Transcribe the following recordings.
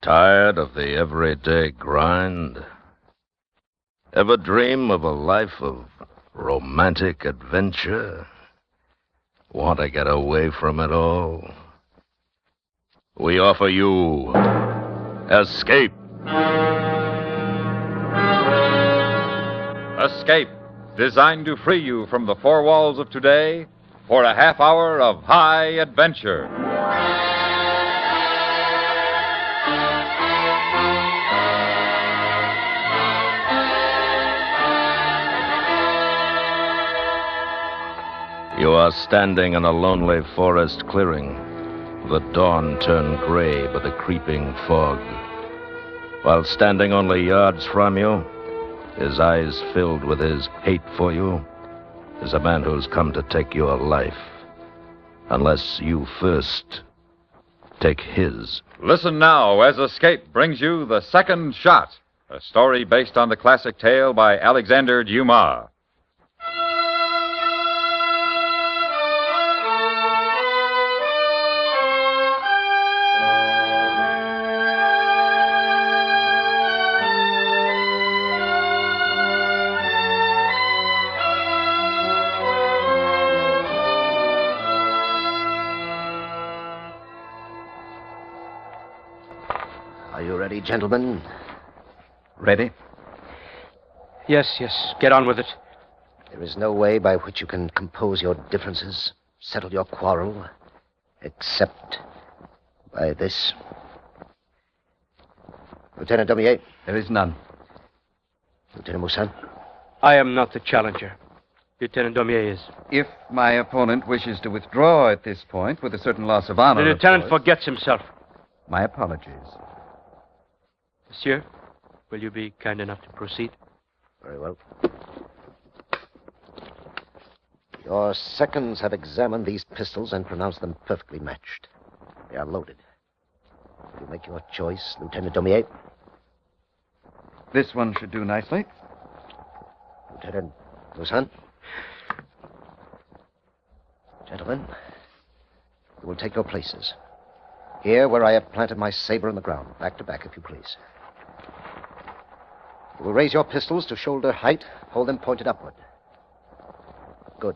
Tired of the everyday grind? Ever dream of a life of romantic adventure? Want to get away from it all? We offer you Escape. Escape, designed to free you from the four walls of today for a half hour of high adventure. You are standing in a lonely forest clearing. The dawn turned gray by the creeping fog. While standing only yards from you, his eyes filled with his hate for you, is a man who's come to take your life. Unless you first take his. Listen now as Escape brings you The Second Shot, a story based on the classic tale by Alexander Dumas. Are you ready, gentlemen? Ready? Yes. Get on with it. There is no way by which you can compose your differences, settle your quarrel, except by this. Lieutenant Daumier. There is none. Lieutenant Moussin. I am not the challenger. Lieutenant Daumier is. If my opponent wishes to withdraw at this point with a certain loss of honor... The lieutenant forgets himself. My apologies. Monsieur, will you be kind enough to proceed? Very well. Your seconds have examined these pistols and pronounced them perfectly matched. They are loaded. You make your choice, Lieutenant Daumier. This one should do nicely. Lieutenant Moussin. Gentlemen, you will take your places. Here, where I have planted my saber in the ground. Back to back, if you please. You will raise your pistols to shoulder height. Hold them pointed upward. Good.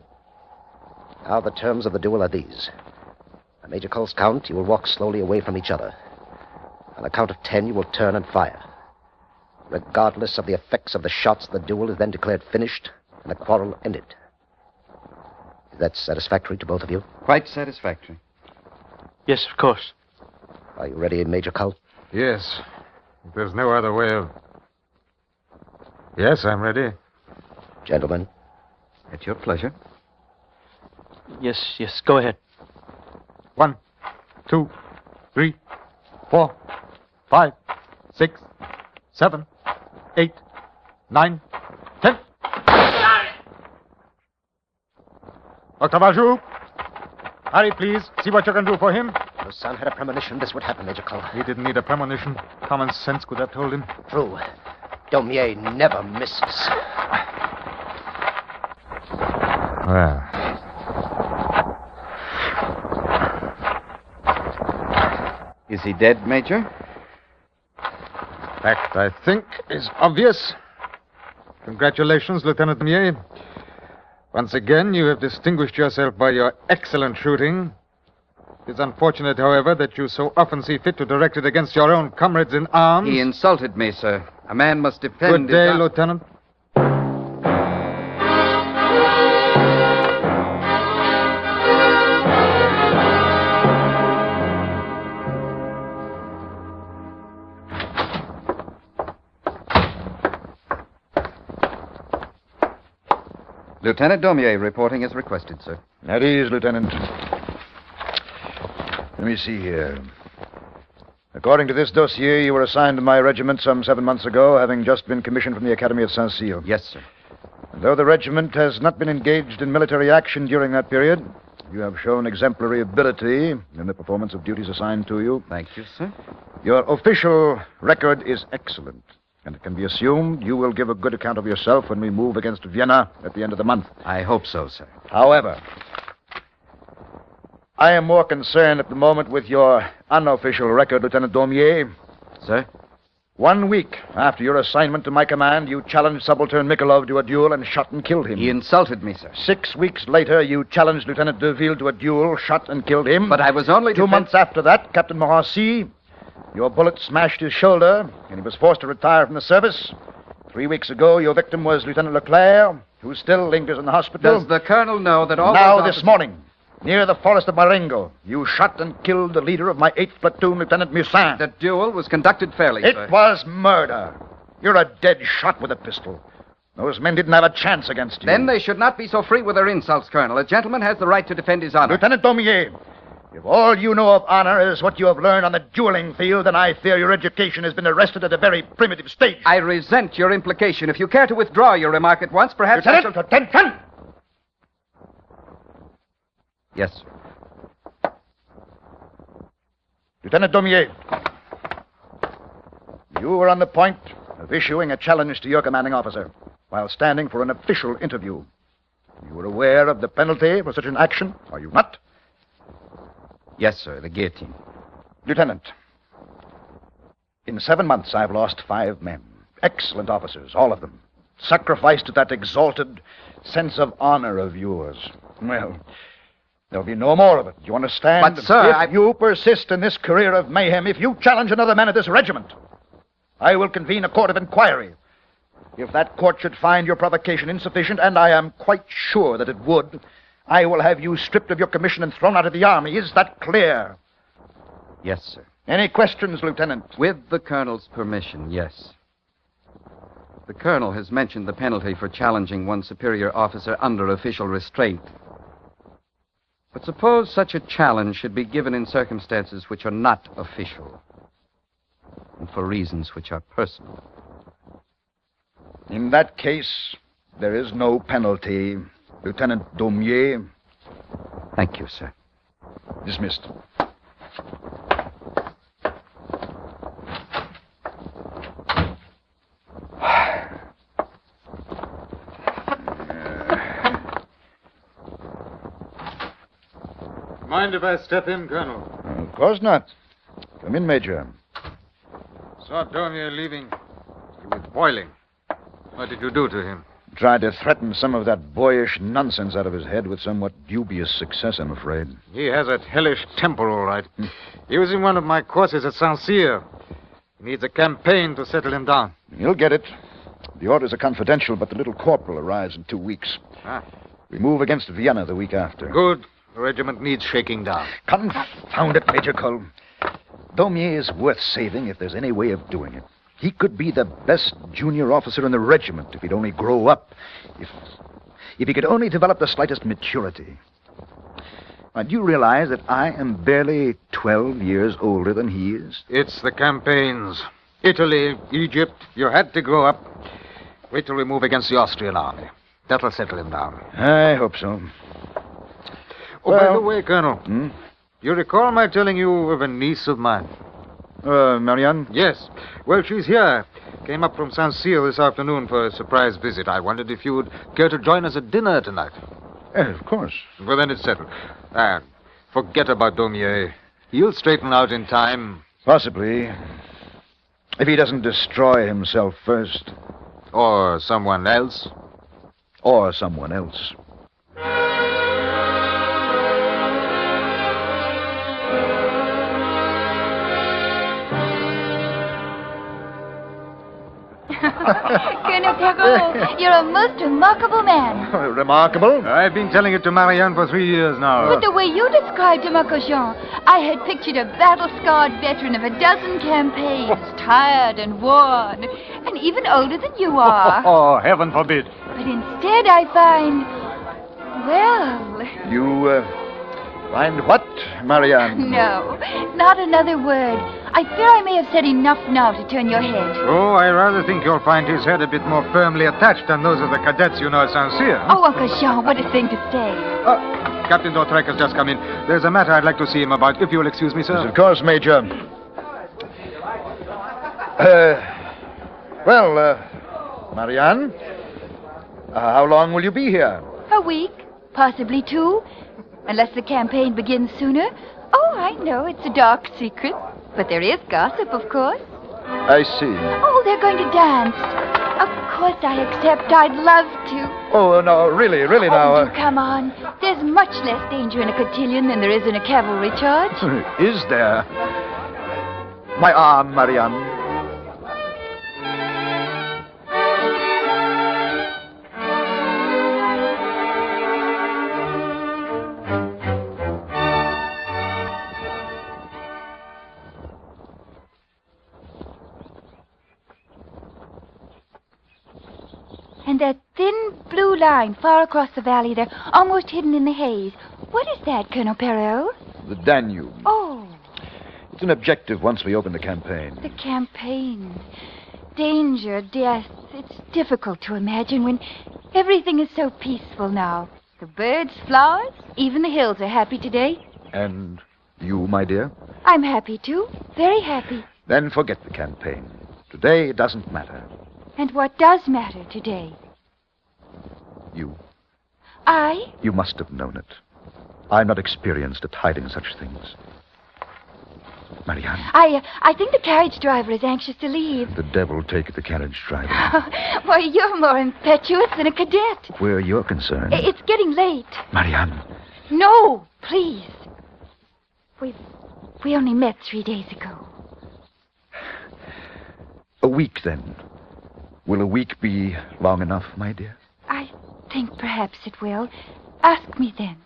Now the terms of the duel are these. On Major Cul's count, you will walk slowly away from each other. On the count of 10, you will turn and fire. Regardless of the effects of the shots, the duel is then declared finished and the quarrel ended. Is that satisfactory to both of you? Quite satisfactory. Yes, of course. Are you ready, Major Cult? Yes. If there's no other way of... Yes, I'm ready. Gentlemen. At your pleasure. Yes, go ahead. 1, 2, 3, 4, 5, 6, 7, 8, 9, 10. Dr. Bajou, hurry, please. See what you can do for him. Your son had a premonition this would happen, Major Cull. He didn't need a premonition. Common sense could have told him. True. Daumier never misses. Well. Is he dead, Major? Fact, I think, is obvious. Congratulations, Lieutenant Daumier. Once again, you have distinguished yourself by your excellent shooting. It is unfortunate, however, that you so often see fit to direct it against your own comrades in arms. He insulted me, sir. A man must defend... Good day, Lieutenant. Lieutenant Daumier reporting as requested, sir. At ease, Lieutenant. Let me see here. According to this dossier, you were assigned to my regiment some 7 months ago, having just been commissioned from the Academy of Saint-Cyr. Yes, sir. And though the regiment has not been engaged in military action during that period, you have shown exemplary ability in the performance of duties assigned to you. Thank you, sir. Your official record is excellent, and it can be assumed you will give a good account of yourself when we move against Vienna at the end of the month. I hope so, sir. However, I am more concerned at the moment with your unofficial record, Lieutenant Daumier. Sir? 1 week after your assignment to my command, you challenged Subaltern Mikolov to a duel and shot and killed him. He insulted me, sir. 6 weeks later, you challenged Lieutenant Deville to a duel, shot and killed him. But I was only 2 months after that, Captain Morancy, your bullet smashed his shoulder, and he was forced to retire from the service. 3 weeks ago, your victim was Lieutenant Leclerc, who still lingers in the hospital. Does the colonel know that all Now, those this morning, near the forest of Marengo, you shot and killed the leader of my 8th platoon, Lieutenant Musin. The duel was conducted fairly, sir. It was murder. You're a dead shot with a pistol. Those men didn't have a chance against you. Then they should not be so free with their insults, Colonel. A gentleman has the right to defend his honor. Lieutenant Daumier, if all you know of honor is what you have learned on the dueling field, then I fear your education has been arrested at a very primitive stage. I resent your implication. If you care to withdraw your remark at once, perhaps Lieutenant, attention! Yes, sir. Lieutenant Daumier, you were on the point of issuing a challenge to your commanding officer while standing for an official interview. You were aware of the penalty for such an action, are you not? Yes, sir, the guillotine. Lieutenant, in 7 months I've lost 5 men. Excellent officers, all of them. Sacrificed to that exalted sense of honor of yours. Well, there'll be no more of it. You understand? But, sir, if you persist in this career of mayhem, if you challenge another man of this regiment, I will convene a court of inquiry. If that court should find your provocation insufficient, and I am quite sure that it would, I will have you stripped of your commission and thrown out of the army. Is that clear? Yes, sir. Any questions, Lieutenant? With the colonel's permission, yes. The colonel has mentioned the penalty for challenging one superior officer under official restraint. But suppose such a challenge should be given in circumstances which are not official, and for reasons which are personal. In that case, there is no penalty, Lieutenant Daumier. Thank you, sir. Dismissed. Mind if I step in, Colonel? Of course not. Come in, Major. Saw Daumier leaving. He was boiling. What did you do to him? Tried to threaten some of that boyish nonsense out of his head with somewhat dubious success, I'm afraid. He has that hellish temper, all right. He was in one of my courses at Saint-Cyr. He needs a campaign to settle him down. You'll get it. The orders are confidential, but the little corporal arrives in 2 weeks. Ah. We move against Vienna the week after. Good. The regiment needs shaking down. Confound it, Major Cole. Daumier is worth saving if there's any way of doing it. He could be the best junior officer in the regiment if he'd only grow up. If he could only develop the slightest maturity. Now, do you realize that I am barely 12 years older than he is? It's the campaigns. Italy, Egypt. You had to grow up. Wait till we move against the Austrian army. That'll settle him down. I hope so. Oh, by Well- the way, Colonel, you recall my telling you of a niece of mine? Marianne? Yes. Well, she's here. Came up from Saint-Cyr this afternoon for a surprise visit. I wondered if you'd care to join us at dinner tonight. Of course. Well, then it's settled. Forget about Daumier. He'll straighten out in time. Possibly. If he doesn't destroy himself first. Or someone else. Or someone else. Colonel Perrault, you're a most remarkable man. Remarkable? I've been telling it to Marianne for 3 years now. But the way you described him, Uncle Jean, I had pictured a battle-scarred veteran of a dozen campaigns, tired and worn, and even older than you are. Oh, heaven forbid. But instead I find, well, You, find what, Marianne? no, not another word. I fear I may have said enough now to turn your head. Oh, I rather think you'll find his head a bit more firmly attached than those of the cadets you know at Saint-Cyr. Oh, Uncle Jean, what a thing to say. Captain D'Autrec has just come in. There's a matter I'd like to see him about, if you'll excuse me, sir. Yes, of course, Major. Marianne, how long will you be here? A week, possibly 2, unless the campaign begins sooner. Oh, I know it's a dark secret, but there is gossip, of course. I see. Oh, they're going to dance. Of course I accept. I'd love to. Oh, no, really now. Oh, do come on. There's much less danger in a cotillion than there is in a cavalry charge. Is there? My arm, Marianne. And that thin blue line far across the valley there, almost hidden in the haze. What is that, Colonel Perrault? The Danube. Oh, It's an objective once we open the campaign. the campaign. Danger, death. It's difficult to imagine when everything is so peaceful now. The birds, flowers, even the hills are happy today. And you, my dear? I'm happy, too. Very happy. Then forget the campaign. Today it doesn't matter. And what does matter today? You I? must have known it. I'm not experienced at hiding such things. Marianne, I think the carriage driver is anxious to leave. the devil take the carriage driver. Why, you're more impetuous than a cadet. Where you're concerned. It's getting late. Marianne, No, please. We only met 3 days ago. a week then. Will a week be long enough, my dear? I think perhaps it will. Ask me then.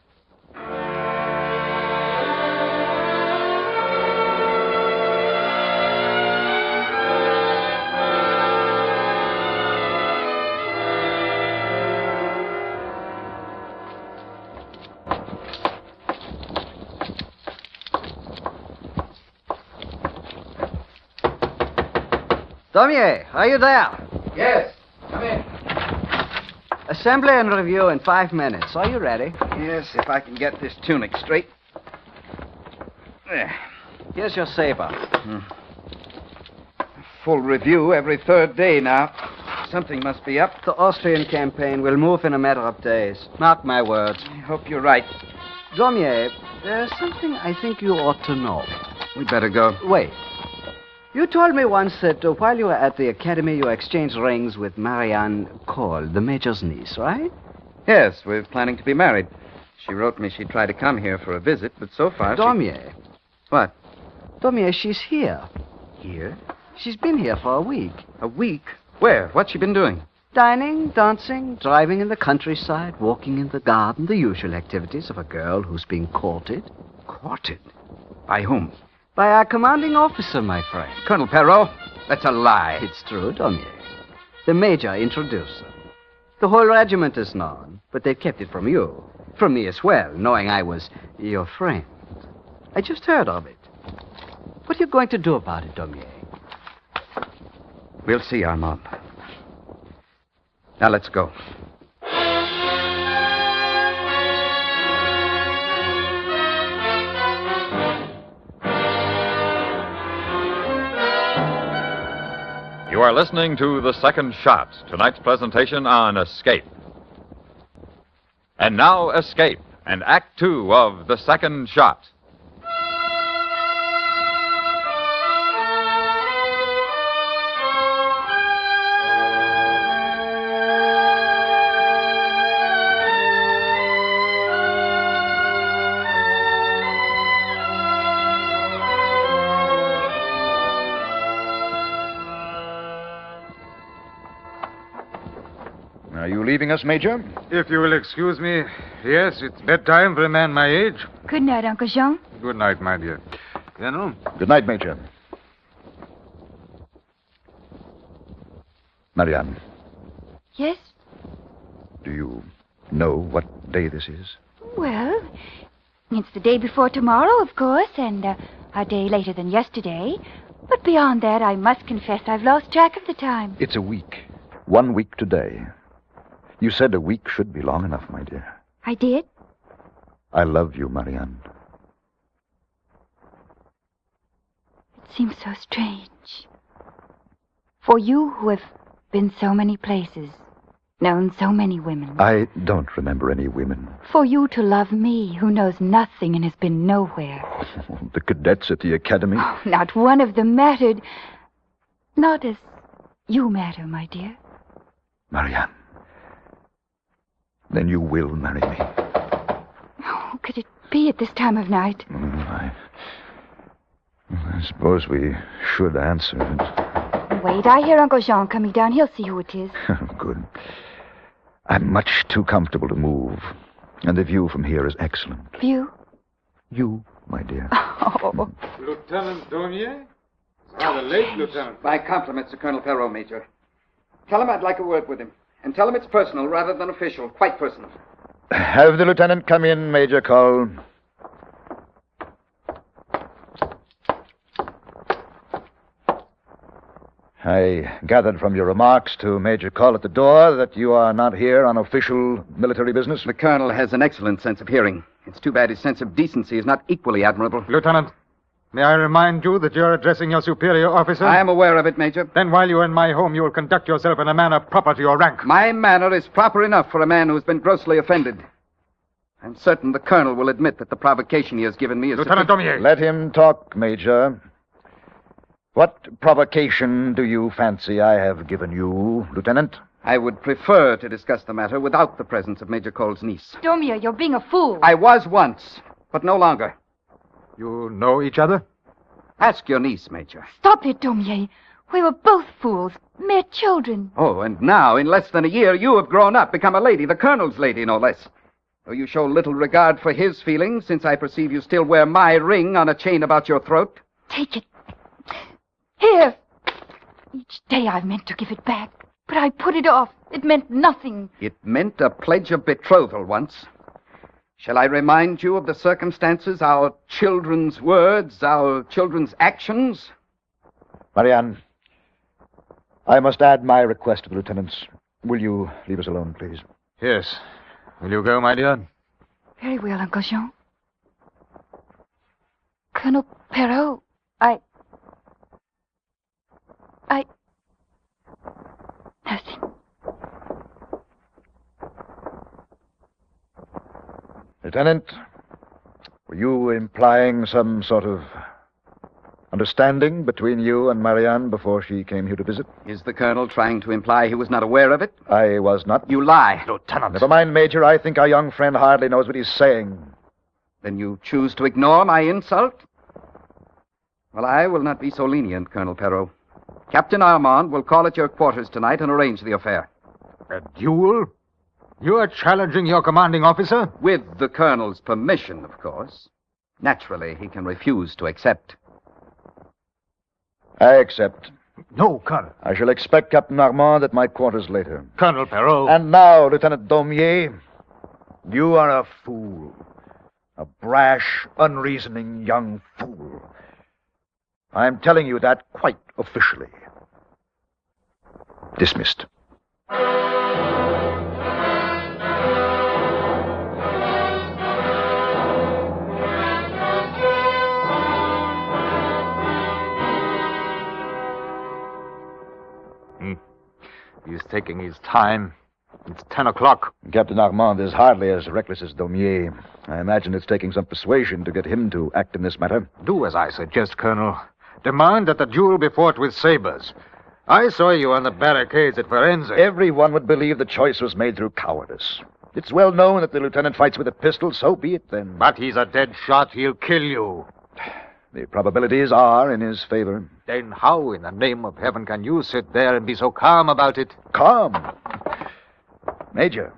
Daumier, are you there? Yes, come in. Assembly and review in 5 minutes. Are you ready? Yes, if I can get this tunic straight. There. Here's your saber. Full review every 3rd day now. Something must be up. The Austrian campaign will move in a matter of days. Mark my words. I hope you're right. Daumier, there's something I think you ought to know. We'd better go. Wait. You told me once that while you were at the academy, you exchanged rings with Marianne Cole, the major's niece, right? Yes, we're planning to be married. She wrote me she'd try to come here for a visit, but so far Daumier. What? Daumier, she's here. Here? She's been here for a week. A week? Where? What's she been doing? Dining, dancing, driving in the countryside, walking in the garden, the usual activities of a girl who's being courted. Courted? By whom? By our commanding officer, my friend. Colonel Perrault? That's a lie. It's true, Daumier. The major introduced her. The whole regiment is known, but they kept it from you. From me as well, knowing I was your friend. I just heard of it. What are you going to do about it, Daumier? We'll see, Armand. Now let's go. You are listening to The Second Shot, tonight's presentation on Escape. And now, Escape, and Act 2 of The Second Shot. Are you leaving us, Major? If you will excuse me, yes, it's bedtime for a man my age. Good night, Uncle Jean. Good night, my dear. General? Good night, Major. Marianne, Yes? do you know what day this is? Well, it's the day before tomorrow, of course, and a day later than yesterday. But beyond that, I must confess I've lost track of the time. It's a week. 1 week today. You said a week should be long enough, my dear. I did? I love you, Marianne. It seems so strange. For you who have been so many places, known so many women. I don't remember any women. For you to love me, who knows nothing and has been nowhere. The cadets at the academy. Oh, not one of them mattered. Not as you matter, my dear. Marianne. Then you will marry me. Who could it be at this time of night? I suppose we should answer it. Wait, I hear Uncle Jean coming down. He'll see who it is. Good. I'm much too comfortable to move. And the view from here is excellent. View? You, my dear. Oh. Lieutenant Daumier? It's rather late, Lieutenant. My compliments to Colonel Perrault, Major. Tell him I'd like a word with him. And tell him it's personal rather than official. Quite personal. Have the lieutenant come in, Major Cole. I gathered from your remarks to Major Cole at the door that you are not here on official military business. The Colonel has an excellent sense of hearing. It's too bad his sense of decency is not equally admirable. Lieutenant, may I remind you that you're addressing your superior officer? I am aware of it, Major. Then while you're in my home, you will conduct yourself in a manner proper to your rank. My manner is proper enough for a man who's been grossly offended. I'm certain the Colonel will admit that the provocation he has given me is... Lieutenant Daumier. Let him talk, Major. What provocation do you fancy I have given you, Lieutenant? I would prefer to discuss the matter without the presence of Major Cole's niece. Daumier, you're being a fool. I was once, but no longer. You know each other? Ask your niece, Major. Stop it, Daumier. We were both fools, mere children. Oh, and now, in less than a year, you have grown up, become a lady, the Colonel's lady, no less. Though you show little regard for his feelings, since I perceive you still wear my ring on a chain about your throat. Take it. Here. Each day I've meant to give it back, but I put it off. It meant nothing. It meant a pledge of betrothal once. Shall I remind you of the circumstances, our children's words, our children's actions? Marianne, I must add my request to the lieutenant's. Will you leave us alone, please? Yes. Will you go, my dear? Very well, Uncle Jean. Colonel Perrault, Nothing. Lieutenant, were you implying some sort of understanding between you and Marianne before she came here to visit? Is the Colonel trying to imply he was not aware of it? I was not. You lie. Lieutenant. Never mind, Major. I think our young friend hardly knows what he's saying. Then you choose to ignore my insult? Well, I will not be so lenient, Colonel Perrault. Captain Armand will call at your quarters tonight and arrange the affair. A duel? You are challenging your commanding officer? With the Colonel's permission, of course. Naturally, he can refuse to accept. I accept. No, Colonel. I shall expect Captain Armand at my quarters later. Colonel Perrault. And now, Lieutenant Daumier, you are a fool. A brash, unreasoning young fool. I'm telling you that quite officially. Dismissed. He's taking his time. It's 10 o'clock. Captain Armand is hardly as reckless as Daumier. I imagine it's taking some persuasion to get him to act in this matter. Do as I suggest, Colonel. Demand that the duel be fought with sabers. I saw you on the barricades at Firenze. Everyone would believe the choice was made through cowardice. It's well known that the lieutenant fights with a pistol, so be it then. But he's a dead shot. He'll kill you. The probabilities are in his favor. Then how in the name of heaven can you sit there and be so calm about it? Calm? Major,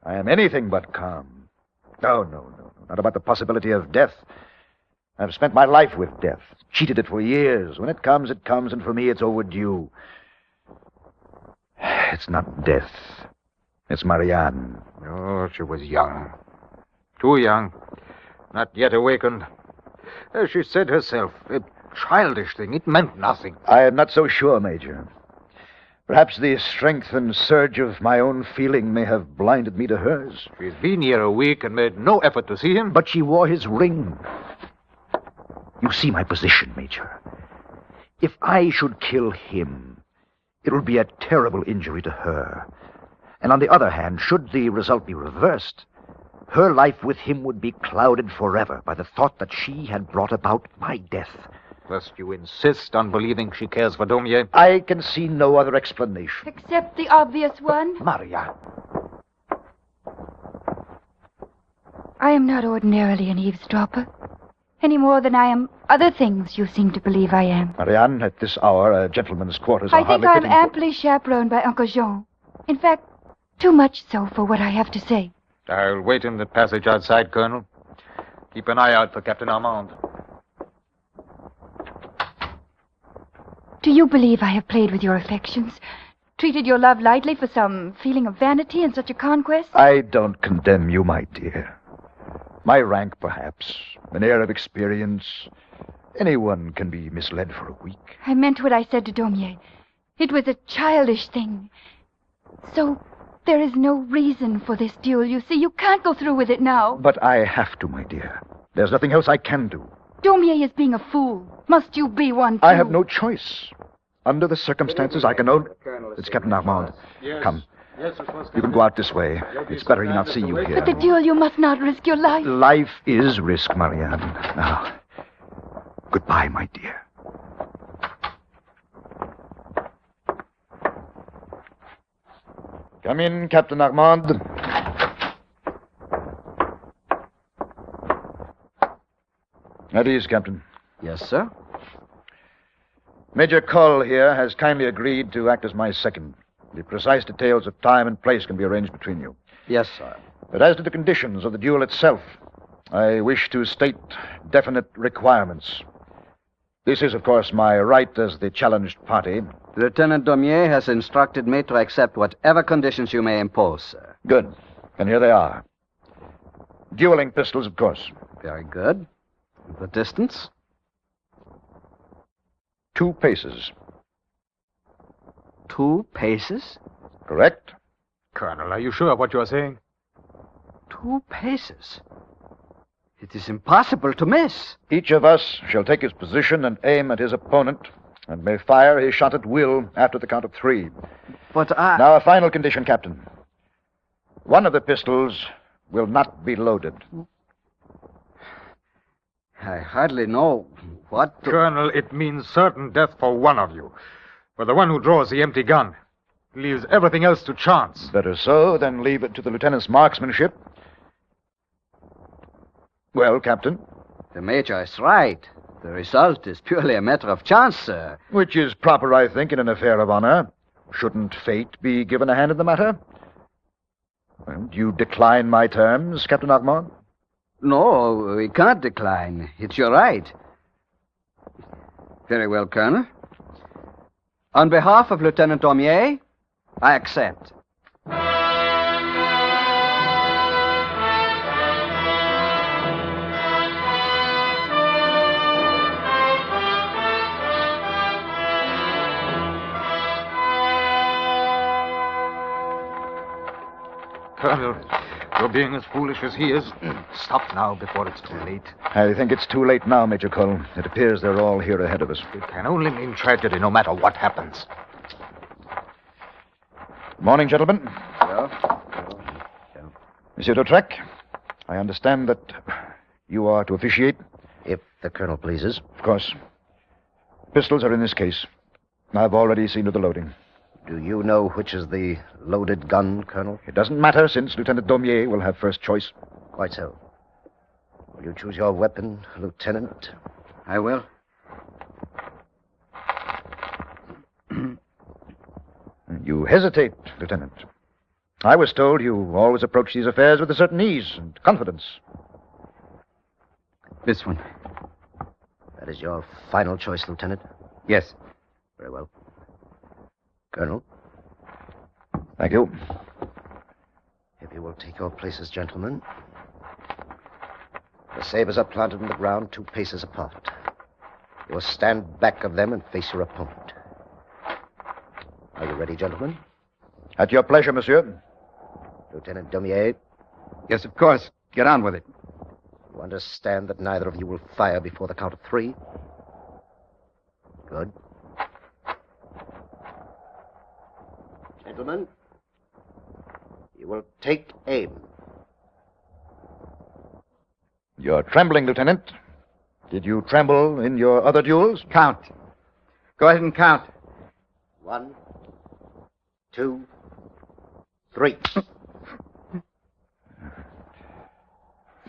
I am anything but calm. No, not about the possibility of death. I've spent my life with death, cheated it for years. When it comes, and for me it's overdue. It's not death. It's Marianne. Oh, she was young. Too young. Not yet awakened. As she said herself, a childish thing. It meant nothing. I am not so sure, Major. Perhaps the strength and surge of my own feeling may have blinded me to hers. She's been here a week and made no effort to see him. But she wore his ring. You see my position, Major. If I should kill him, it would be a terrible injury to her. And on the other hand, should the result be reversed, her life with him would be clouded forever by the thought that she had brought about my death. Lest you insist on believing she cares for Daumier. I can see no other explanation. Except the obvious one. Marianne. I am not ordinarily an eavesdropper, any more than I am other things you seem to believe I am. Marianne, at this hour, a gentleman's quarters are I think hardly I'm fitting for- amply chaperoned by Uncle Jean. In fact, too much so for what I have to say. I'll wait in the passage outside, Colonel. Keep an eye out for Captain Armand. Do you believe I have played with your affections? Treated your love lightly for some feeling of vanity in such a conquest? I don't condemn you, my dear. My rank, perhaps, an air of experience. Anyone can be misled for a week. I meant what I said to Daumier. It was a childish thing. So there is no reason for this duel, you see. You can't go through with it now. But I have to, my dear. There's nothing else I can do. Daumier is being a fool. Must you be one, too? I have no choice. Under the circumstances, I can only... It's Captain Armand. Yes. Come. Yes, of course. You can go out this way. It's better he not see you here. But the duel, you must not risk your life. Life is risk, Marianne. Now, goodbye, my dear. Come in, Captain Armand. At ease, Captain. Yes, sir. Major Cull here has kindly agreed to act as my second. The precise details of time and place can be arranged between you. Yes, sir. But as to the conditions of the duel itself, I wish to state definite requirements. This is, of course, my right as the challenged party. Lieutenant Daumier has instructed me to accept whatever conditions you may impose, sir. Good. And here they are. Dueling pistols, of course. Very good. The distance? 2 paces. 2 paces? Correct? Colonel, are you sure of what you are saying? 2 paces? It is impossible to miss. Each of us shall take his position and aim at his opponent, and may fire his shot at will after the count of 3. But I... Now, a final condition, Captain. One of the pistols will not be loaded. I hardly know what to... Colonel, it means certain death for one of you. For the one who draws the empty gun. Leaves everything else to chance. Better so than leave it to the lieutenant's marksmanship. Well, Captain? The Major is right. The result is purely a matter of chance, sir. Which is proper, I think, in an affair of honor. Shouldn't fate be given a hand in the matter? Well, do you decline my terms, Captain Armand? No, we can't decline. It's your right. Very well, Colonel. On behalf of Lieutenant Daumier, I accept. Colonel, you're being as foolish as he is. Stop now before it's too late. I think it's too late now, Major Cull. It appears they're all here ahead of us. It can only mean tragedy no matter what happens. Morning, gentlemen. Yeah. Monsieur Dautrec, I understand that you are to officiate. If the colonel pleases. Of course. Pistols are in this case. I've already seen to the loading. Do you know which is the loaded gun, Colonel? It doesn't matter, since Lieutenant Daumier will have first choice. Quite so. Will you choose your weapon, Lieutenant? I will. You hesitate, Lieutenant. I was told you always approach these affairs with a certain ease and confidence. This one. That is your final choice, Lieutenant? Yes. Very well. Colonel, Thank you. if you will take your places, gentlemen. The sabers are planted in the ground 2 paces apart. You will stand back of them and face your opponent. Are you ready, gentlemen? At your pleasure, monsieur. Lieutenant Daumier, Yes, of course. Get on with it. you understand that neither of you will fire before the count of 3? Good. Gentlemen, you will take aim. You're trembling, Lieutenant. Did you tremble in your other duels? Count. Go ahead and count. 1, 2, 3.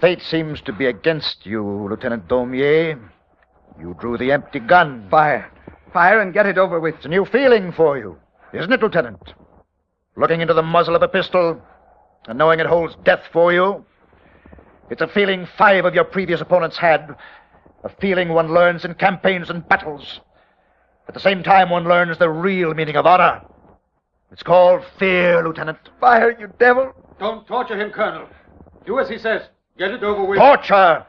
Fate seems to be against you, Lieutenant Daumier. You drew the empty gun. Fire. Fire and get it over with. It's a new feeling for you, isn't it, Lieutenant? Looking into the muzzle of a pistol and knowing it holds death for you. It's a feeling 5 of your previous opponents had. A feeling one learns in campaigns and battles. At the same time, one learns the real meaning of honor. It's called fear, Lieutenant. Fire, you devil. Don't torture him, Colonel. Do as he says. Get it over with. Torture!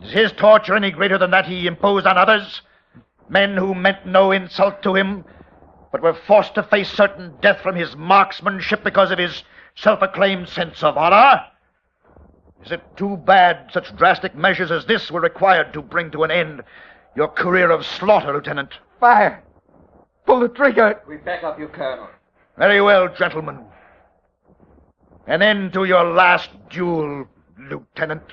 Is his torture any greater than that he imposed on others? Men who meant no insult to him, but were forced to face certain death from his marksmanship because of his self-acclaimed sense of honor? Is it too bad such drastic measures as this were required to bring to an end your career of slaughter, Lieutenant? Fire. Pull the trigger. We back up you, Colonel. Very well, gentlemen. An end to your last duel, Lieutenant.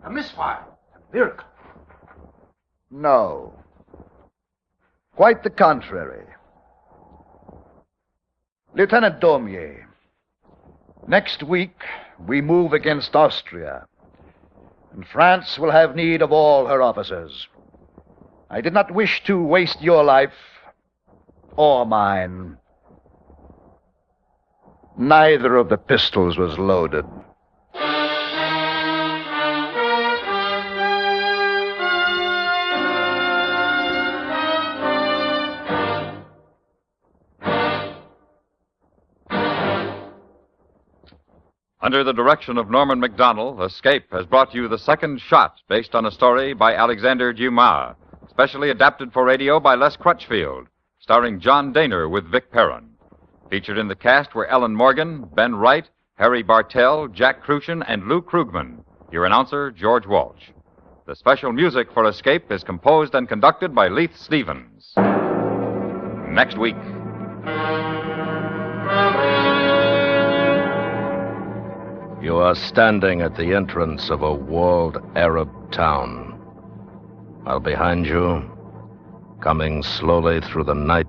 A misfire. A miracle. No. Quite the contrary. Lieutenant Daumier, next week we move against Austria, and France will have need of all her officers. I did not wish to waste your life or mine. Neither of the pistols was loaded. Under the direction of Norman MacDonald, Escape has brought you The Second Shot, based on a story by Alexander Dumas, specially adapted for radio by Les Crutchfield, starring John Daner with Vic Perrin. Featured in the cast were Ellen Morgan, Ben Wright, Harry Bartell, Jack Crucian, and Lou Krugman. Your announcer, George Walsh. The special music for Escape is composed and conducted by Leith Stevens. Next week. You are standing at the entrance of a walled Arab town. While behind you, coming slowly through the night,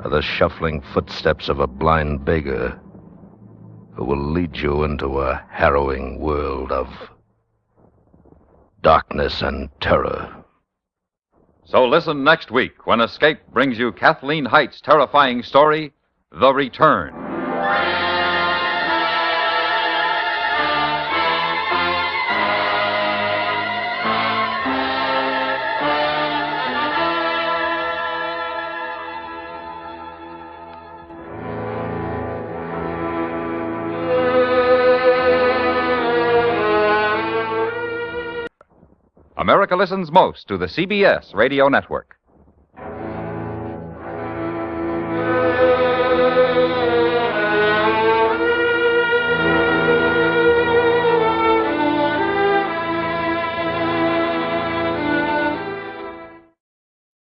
are the shuffling footsteps of a blind beggar who will lead you into a harrowing world of darkness and terror. So listen next week when Escape brings you Kathleen Height's terrifying story, The Return. America listens most to the CBS Radio Network.